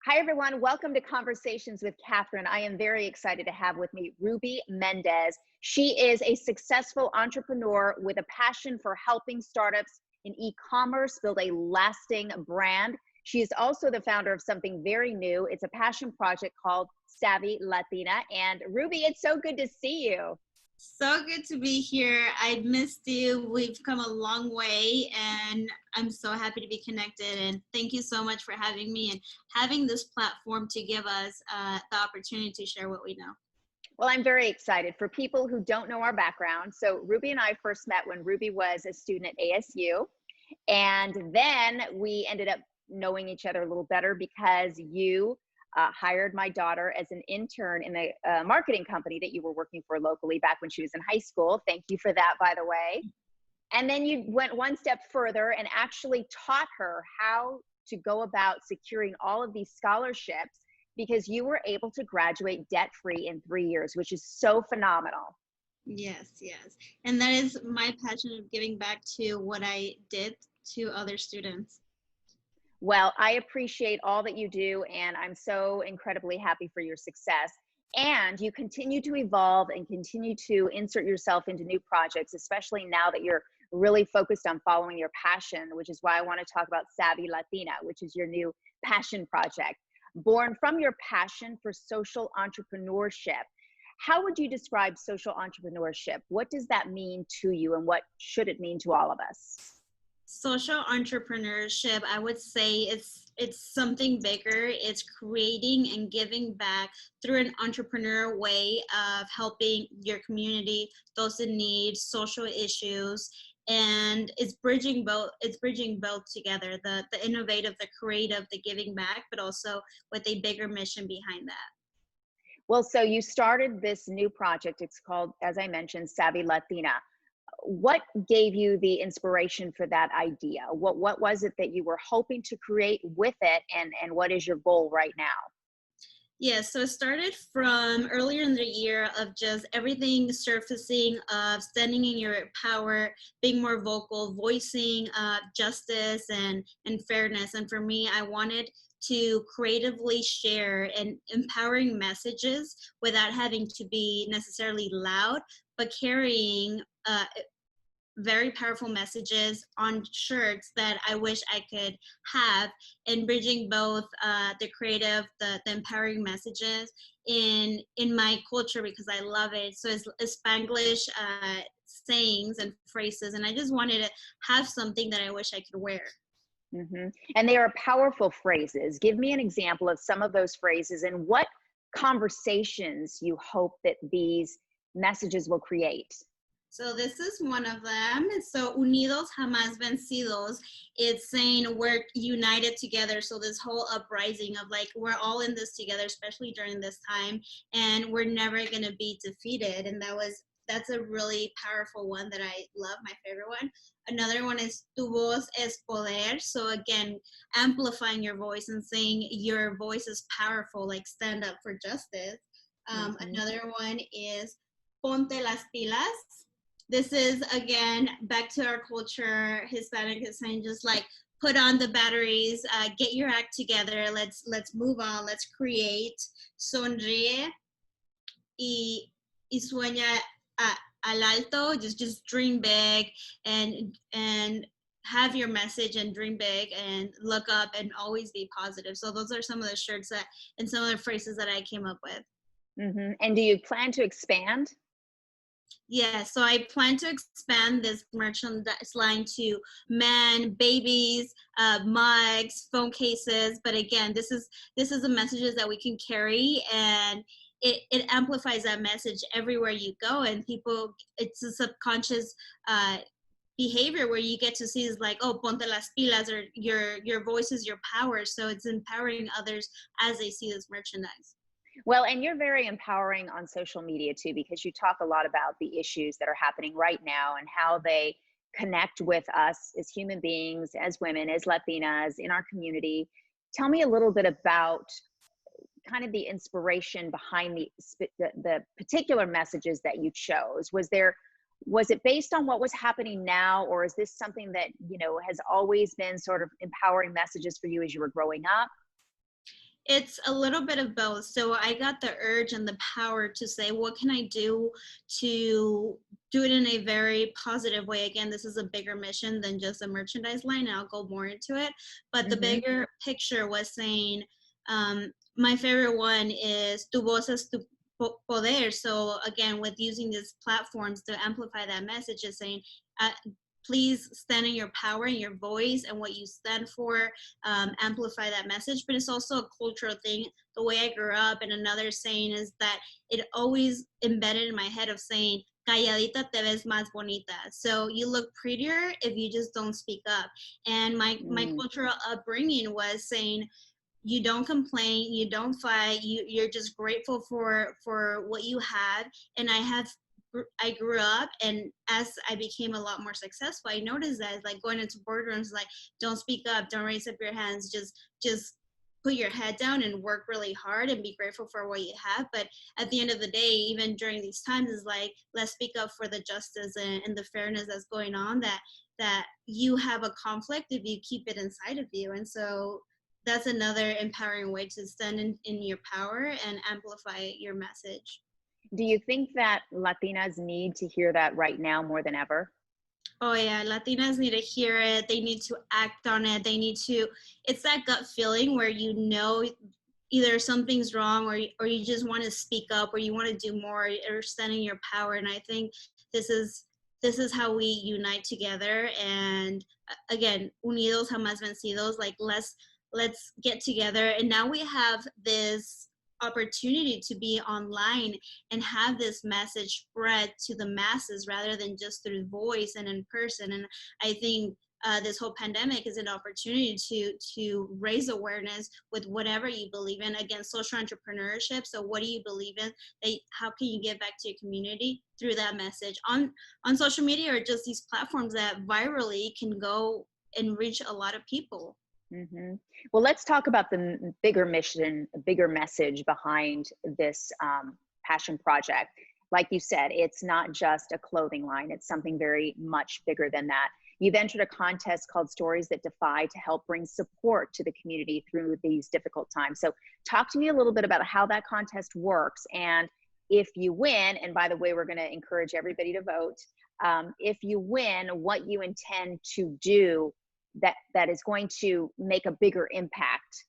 Hi, everyone. Welcome to Conversations with Catherine. I am very excited to have with me Ruby Mendez. She is a successful entrepreneur with a passion for helping startups in e-commerce build a lasting brand. She is also the founder of something very new. It's a passion project called Savvy Latina. And Ruby, it's so good to see you. So good to be here. I missed you. We've come a long way and I'm so happy to be connected. And thank you so much for having me and having this platform to give us the opportunity to share what we know. Well, I'm very excited. For people who don't know our background, so Ruby and I first met when Ruby was a student at ASU. And then we ended up knowing each other a little better because you hired my daughter as an intern in the marketing company that you were working for locally back when she was in high school. Thank you for that, by the way. And then you went one step further and actually taught her how to go about securing all of these scholarships because you were able to graduate debt-free in 3 years, which is so phenomenal. Yes, yes. And that is my passion of giving back to what I did to other students. Well, I appreciate all that you do, and I'm so incredibly happy for your success. And you continue to evolve and continue to insert yourself into new projects, especially now that you're really focused on following your passion, which is why I want to talk about Savvy Latina, which is your new passion project. Born from your passion for social entrepreneurship, how would you describe social entrepreneurship? What does that mean to you, and what should it mean to all of us? Social entrepreneurship, I would say it's something bigger. It's creating and giving back through an entrepreneur way of helping your community, those in need, social issues, and it's bridging both together, the innovative, the creative, the giving back, but also with a bigger mission behind that. Well, so you started this new project. It's called, as I mentioned, Savvy Latina. What gave you the inspiration for that idea? What was it that you were hoping to create with it, and what is your goal right now? Yeah, so it started from earlier in the year of just everything surfacing of standing in your power, being more vocal, voicing justice and fairness. And for me, I wanted to creatively share and empowering messages without having to be necessarily loud, but carrying very powerful messages on shirts that I wish I could have, and bridging both the creative, the empowering messages in my culture because I love it. So it's Spanglish sayings and phrases, and I just wanted to have something that I wish I could wear. Mm-hmm. And they are powerful phrases. Give me an example of some of those phrases and what conversations you hope that these messages will create. So this is one of them. So unidos jamás vencidos. It's saying we're united together. So this whole uprising of like, we're all in this together, especially during this time, and we're never going to be defeated. And that's a really powerful one that I love, my favorite one. Another one is tu voz es poder. So again, amplifying your voice and saying your voice is powerful, like stand up for justice. Another one is ponte las pilas. This is, again, back to our culture. Hispanic is saying just like put on the batteries, get your act together, let's move on, let's create. Sonríe y sueña al alto. Just dream big and have your message and dream big and look up and always be positive. So those are some of the shirts that and some of the phrases that I came up with. Mm-hmm. And do you plan to expand? Yeah, so I plan to expand this merchandise line to men, babies, mugs, phone cases. But again, this is the messages that we can carry, and it amplifies that message everywhere you go. And people, it's a subconscious behavior where you get to see is like, oh, ponte las pilas, or your voice is your power. So it's empowering others as they see this merchandise. Well, and you're very empowering on social media too, because you talk a lot about the issues that are happening right now and how they connect with us as human beings, as women, as Latinas in our community. Tell me a little bit about kind of the inspiration behind the particular messages that you chose. Was it based on what was happening now, or is this something that, you know, has always been sort of empowering messages for you as you were growing up? It's a little bit of both. So I got the urge and the power to say, what can I do to do it in a very positive way? Again, this is a bigger mission than just a merchandise line, and I'll go more into it. But the Mm-hmm. bigger picture was saying, my favorite one is tu voz es tu poder. So again, with using these platforms to amplify that message, is saying, uh, please stand in your power and your voice and what you stand for, amplify that message. But it's also a cultural thing, the way I grew up. And another saying is that it always embedded in my head of saying, calladita te ves más bonita. So you look prettier if you just don't speak up. And my Mm. cultural upbringing was saying, you don't complain, you don't fight, you're just grateful for what you have. And I grew up, and as I became a lot more successful, I noticed that, like, going into boardrooms, like, don't speak up, don't raise up your hands, just put your head down and work really hard and be grateful for what you have. But at the end of the day, even during these times, is like, let's speak up for the justice and the fairness that's going on, that you have a conflict if you keep it inside of you. And so that's another empowering way to stand in your power and amplify your message. Do you think that Latinas need to hear that right now more than ever? Oh yeah, Latinas need to hear it. They need to act on it. They need to, it's that gut feeling where you know either something's wrong, or you just want to speak up, or you want to do more, or stand in your power. And I think this is this is how we unite together. And again, unidos jamás vencidos, like, let's get together. And now we have this opportunity to be online and have this message spread to the masses rather than just through voice and in person. And I think this whole pandemic is an opportunity to raise awareness with whatever you believe in. Again, social entrepreneurship. So what do you believe in? How can you give back to your community through that message on social media, or just these platforms that virally can go and reach a lot of people? Hmm. Well, let's talk about the bigger mission, bigger message behind this passion project. Like you said, it's not just a clothing line, it's something very much bigger than that. You've entered a contest called Stories That Defy to help bring support to the community through these difficult times. So, talk to me a little bit about how that contest works. And if you win, and by the way, we're going to encourage everybody to vote. If you win, what you intend to do that is going to make a bigger impact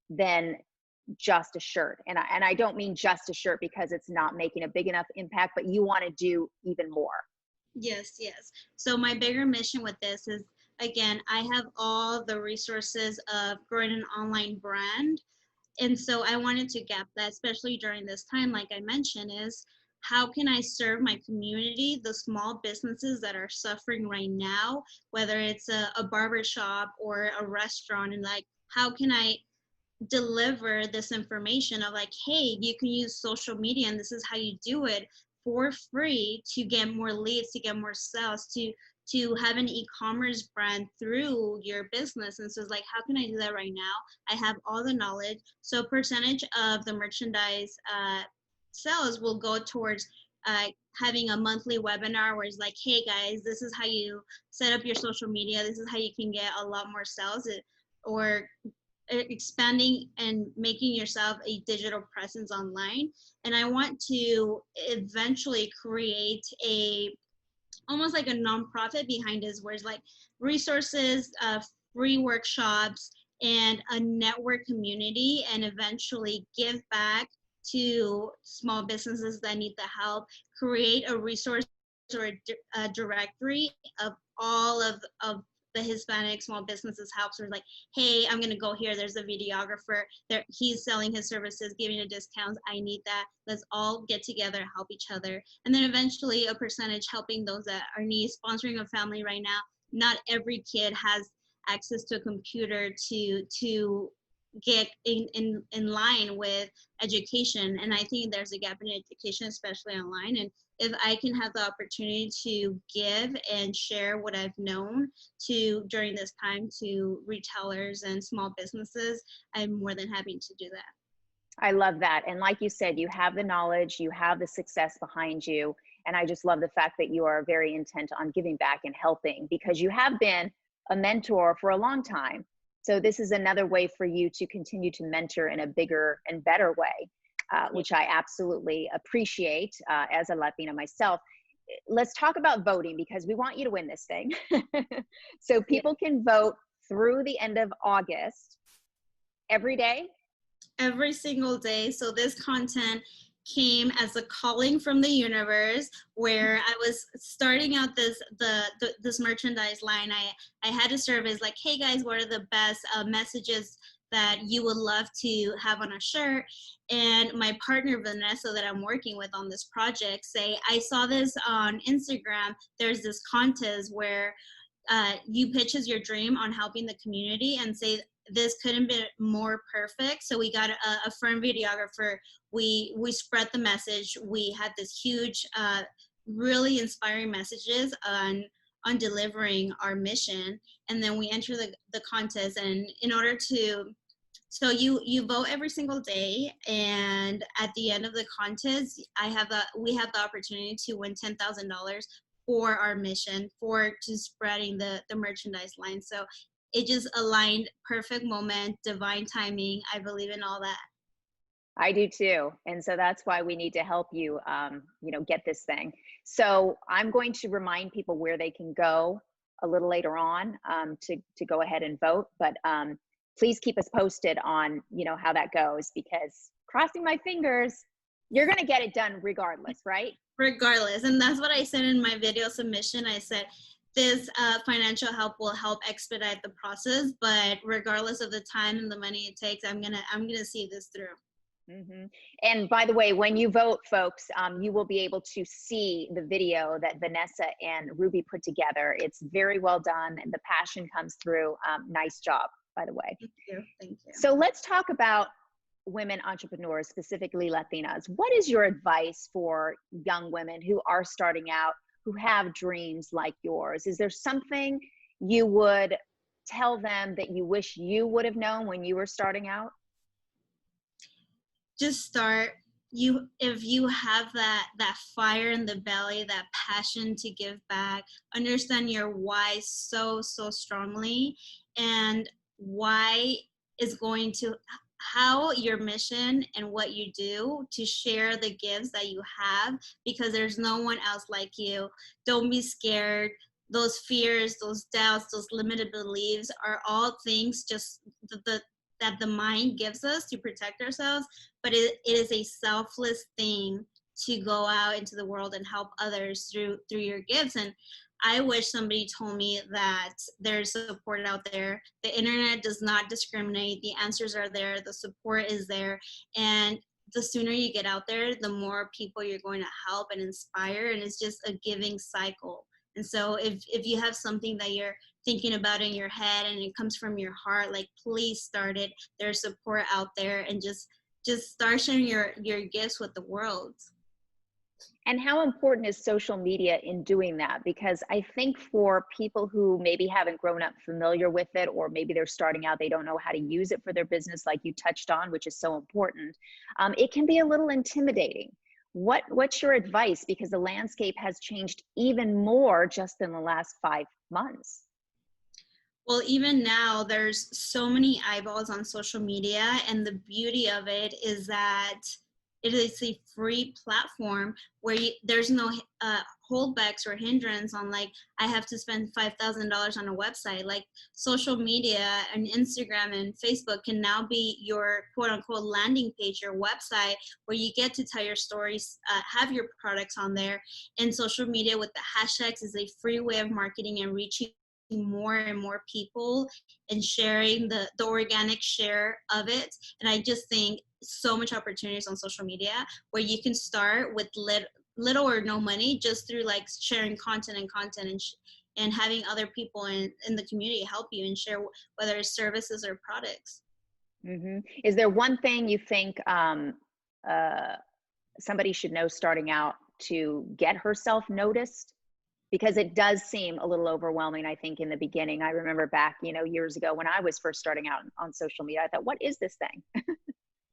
than just a shirt. And I don't mean just a shirt because it's not making a big enough impact, but you want to do even more. Yes, yes. So my bigger mission with this is, again, I have all the resources of growing an online brand. And so I wanted to gap that, especially during this time, like I mentioned, is how can I serve my community, the small businesses that are suffering right now, whether it's a barber shop or a restaurant, and like, how can I deliver this information of like, hey, you can use social media and this is how you do it for free to get more leads, to get more sales, to have an e-commerce brand through your business. And so it's like, how can I do that right now? I have all the knowledge. So percentage of the merchandise sales will go towards having a monthly webinar where it's like, hey guys, this is how you set up your social media, this is how you can get a lot more sales, or expanding and making yourself a digital presence online. And I want to eventually create a almost like a nonprofit behind this, where it's like resources, free workshops, and a network community, and eventually give back to small businesses that need the help, create a resource or a directory of all of the Hispanic small businesses helps. Or like, hey, I'm gonna go here. There's a videographer there. He's selling his services, giving a discount. I need that. Let's all get together, help each other. And then eventually a percentage helping those that are in need, sponsoring a family right now. Not every kid has access to a computer to get in line with education. And I think there's a gap in education, especially online. And if I can have the opportunity to give and share what I've known to during this time to retailers and small businesses, I'm more than happy to do that. I love that. And like you said, you have the knowledge, you have the success behind you. And I just love the fact that you are very intent on giving back and helping, because you have been a mentor for a long time. So this is another way for you to continue to mentor in a bigger and better way, which I absolutely appreciate as a Latina myself. Let's talk about voting because we want you to win this thing. So people can vote through the end of August every day. Every single day. So this content came as a calling from the universe, where I was starting out this merchandise line. I had a survey like, hey guys, what are the best messages that you would love to have on a shirt? And my partner Vanessa, that I'm working with on this project, say, I saw this on Instagram. There's this contest where you pitch as your dream on helping the community, and say this couldn't be more perfect. So we got a firm videographer. We spread the message. We had this huge, really inspiring messages on delivering our mission. And then we enter the contest. And in order to, so you vote every single day, and at the end of the contest, we have the opportunity to win $10,000 for our mission, for just spreading the merchandise line. So it just aligned, perfect moment, divine timing. I believe in all that. I do too. And so that's why we need to help you, get this thing. So I'm going to remind people where they can go a little later on to go ahead and vote. But please keep us posted on, how that goes, because crossing my fingers, you're going to get it done regardless, right? Regardless. And that's what I said in my video submission. I said, this financial help will help expedite the process, but regardless of the time and the money it takes, I'm gonna see this through. Mm-hmm. And by the way, when you vote, folks, you will be able to see the video that Vanessa and Ruby put together. It's very well done, and the passion comes through. Nice job, by the way. Thank you. Thank you. So let's talk about women entrepreneurs, specifically Latinas. What is your advice for young women who are starting out, who have dreams like yours? Is there something you would tell them that you wish you would have known when you were starting out? Just start. If you have that fire in the belly, that passion to give back, understand your why so strongly, and why is going to, how your mission and what you do to share the gifts that you have, because there's no one else like you. Don't be scared. Those fears, those doubts, those limited beliefs are all things just that the mind gives us to protect ourselves, but it is a selfless thing to go out into the world and help others through your gifts. And I wish somebody told me that there's support out there. The internet does not discriminate. The answers are there. The support is there. And the sooner you get out there, the more people you're going to help and inspire. And it's just a giving cycle. And so if you have something that you're thinking about in your head and it comes from your heart, like, please start it. There's support out there, and just start sharing your gifts with the world. And how important is social media in doing that? Because I think for people who maybe haven't grown up familiar with it, or maybe they're starting out, they don't know how to use it for their business, like you touched on, which is so important. It can be a little intimidating. What's your advice? Because the landscape has changed even more just in the last 5 months. Well, even now, there's so many eyeballs on social media, and the beauty of it is that it is a free platform where there's no holdbacks or hindrance on, like, I have to spend $5,000 on a website. Like, social media and Instagram and Facebook can now be your quote unquote landing page, your website, where you get to tell your stories, have your products on there. And social media with the hashtags is a free way of marketing and reaching more and more people and sharing the organic share of it. And I just think so much opportunities on social media where you can start with little or no money, just through like sharing content and having other people in the community help you and share, whether it's services or products. Mm-hmm. Is there one thing you think somebody should know starting out to get herself noticed? Because it does seem a little overwhelming, I think, in the beginning. I remember back, years ago when I was first starting out on social media, I thought, what is this thing?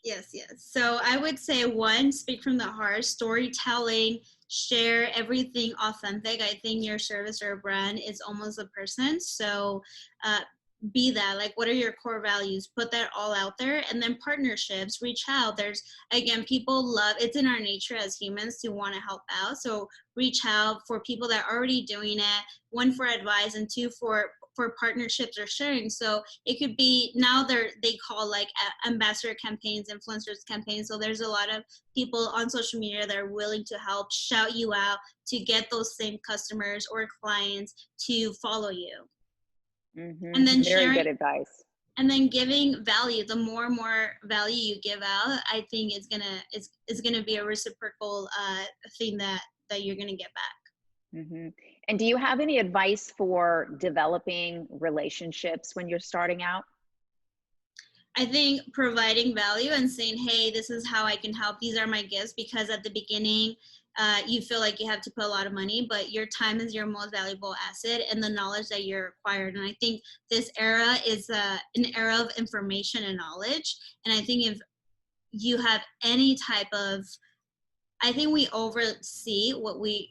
Yes. So I would say, one, speak from the heart, storytelling, share everything authentic. I think your service or brand is almost a person. So be that, like, what are your core values, put that all out there. And then partnerships, reach out. There's, again, people love, it's in our nature as humans to want to help out, so reach out for people that are already doing it, one for advice and two for partnerships or sharing. So it could be, now they call like ambassador campaigns, influencers campaigns. So there's a lot of people on social media that are willing to help shout you out to get those same customers or clients to follow you. Mm-hmm. And then Very sharing, good advice. and then giving value. The more and more value you give out, I think it's gonna be a reciprocal thing that you're gonna get back. Mm-hmm. And do you have any advice for developing relationships when you're starting out? I think providing value and saying, hey, this is how I can help. These are my gifts, because at the beginning, you feel like you have to put a lot of money, but your time is your most valuable asset, and the knowledge that you're acquired. And I think this era is an era of information and knowledge. And I think if you have any type of, I think we oversee what we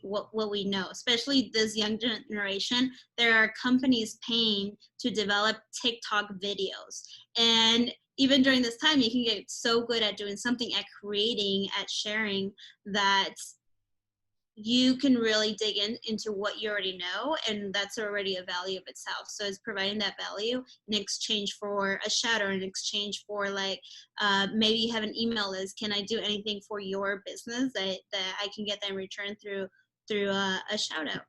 know, especially this young generation. There are companies paying to develop TikTok videos. And even during this time, you can get so good at doing something, at creating, at sharing, that you can really dig into what you already know, and that's already a value of itself. So it's providing that value in exchange for a shout out, in exchange for like, maybe you have an email list. Can I do anything for your business that I can get that in return through a shout out?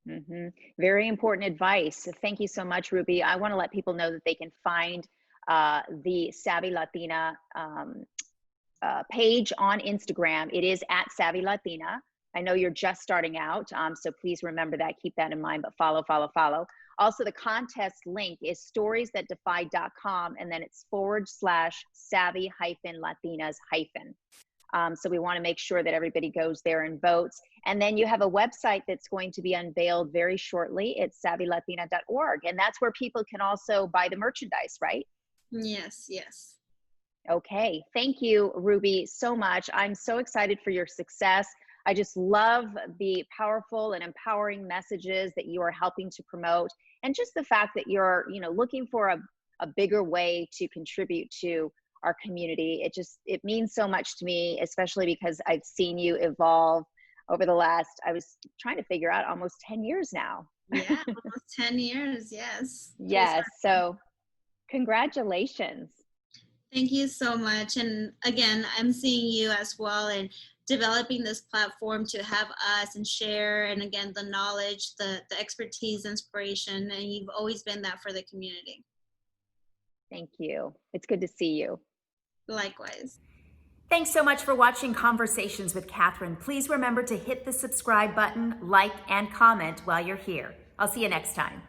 Mm-hmm. Very important advice. Thank you so much, Ruby. I want to let people know that they can find the Savvy Latina page on Instagram. It is at Savvy Latina. I know you're just starting out, so please remember that. Keep that in mind, but follow, follow, follow. Also, the contest link is storiesthatdefy.com, and then it's /savvy-latinas-. So we want to make sure that everybody goes there and votes. And then you have a website that's going to be unveiled very shortly. It's savvylatina.org, and that's where people can also buy the merchandise, right? Yes, yes. Okay, thank you, Ruby, so much. I'm so excited for your success. I just love the powerful and empowering messages that you are helping to promote, and just the fact that you're, looking for a bigger way to contribute to our community. It means so much to me, especially because I've seen you evolve over the last, I was trying to figure out, almost 10 years now. Yeah, almost 10 years, yes. Yes, so congratulations. Thank you so much. And again, I'm seeing you as well, and developing this platform to have us and share, and again, the knowledge, the expertise, inspiration, and you've always been that for the community. Thank you. It's good to see you. Likewise. Thanks so much for watching Conversations with Catherine. Please remember to hit the subscribe button, like, and comment while you're here. I'll see you next time.